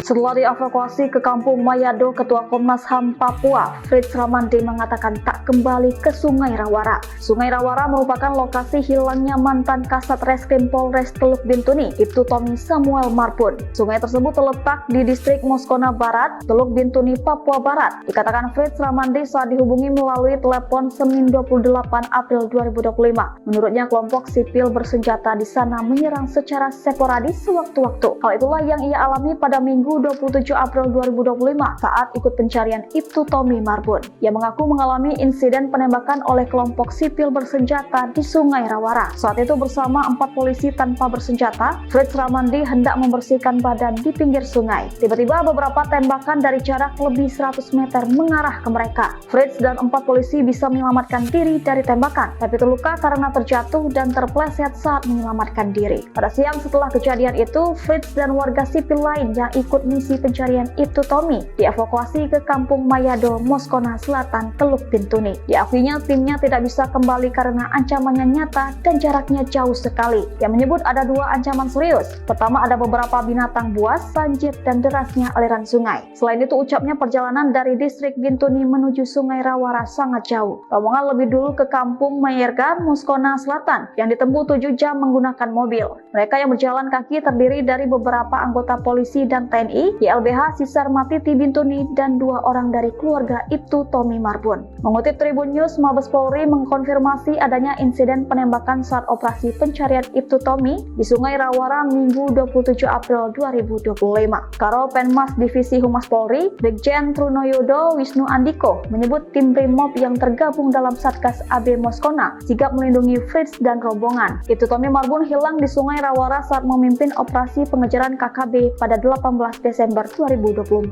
Setelah dievakuasi ke Kampung Mayado, Ketua Komnas HAM Papua, Fritz Ramandi mengatakan tak kembali ke Sungai Rawara. Sungai Rawara merupakan lokasi hilangnya mantan Kasat Reskrim Polres Teluk Bintuni, Ibtu Tommy Samuel Marbun. Sungai tersebut terletak di distrik Moskona Barat, Teluk Bintuni, Papua Barat. Dikatakan Fritz Ramandi saat dihubungi melalui telepon Senin 28 April 2025. Menurutnya kelompok sipil bersenjata di sana menyerang secara sporadis sewaktu-waktu. Hal itulah yang ia alami pada Minggu 27 April 2025 saat ikut pencarian Ibtu Tommy Marbun. Ia mengaku mengalami insiden penembakan oleh kelompok sipil bersenjata di Sungai Rawara. Saat itu bersama 4 polisi tanpa bersenjata, Fritz Ramandi hendak membersihkan badan di pinggir sungai. Tiba-tiba beberapa tembakan dari jarak lebih 100 meter mengarah ke mereka. Fritz dan 4 polisi bisa menyelamatkan diri dari tembakan, tapi terluka karena terjatuh dan terpleset saat menyelamatkan diri. Pada siang setelah kejadian itu, Fritz dan warga sipil lain yang ikut misi pencarian Ibtu Tommy dievakuasi ke Kampung Mayado, Moskona Selatan, Teluk Bintuni. Diakuinya timnya tidak bisa kembali karena ancamannya nyata dan jaraknya jauh sekali. Yang menyebut ada 2 ancaman serius. Pertama, ada beberapa binatang buas, banjir, dan derasnya aliran sungai. Selain itu, ucapnya perjalanan dari distrik Bintuni menuju Sungai Rawara sangat jauh. Rombongan lebih dulu ke Kampung Mayerga, Moskona Selatan yang ditempuh 7 jam menggunakan mobil. Mereka yang berjalan kaki terdiri dari beberapa anggota polisi dan TNI, YLBH Sisar Matiti Bintuni, dan 2 orang dari keluarga Ibtu Tommy Marbun. Mengutip Tribun News, Mabes Polri mengkonfirmasi adanya insiden penembakan saat operasi pencarian Ibtu Tommy di Sungai Rawara Minggu 27 April 2025. Karo Penmas Divisi Humas Polri, Brigjen Trunoyodo Wisnu Andiko, menyebut tim Brimob yang tergabung dalam Satgas AB Moskona sigap melindungi Fritz dan rombongan. Ibtu Tommy Marbun hilang di Sungai Rawara saat memimpin operasi pengejaran KKB pada 18 Desember 2024.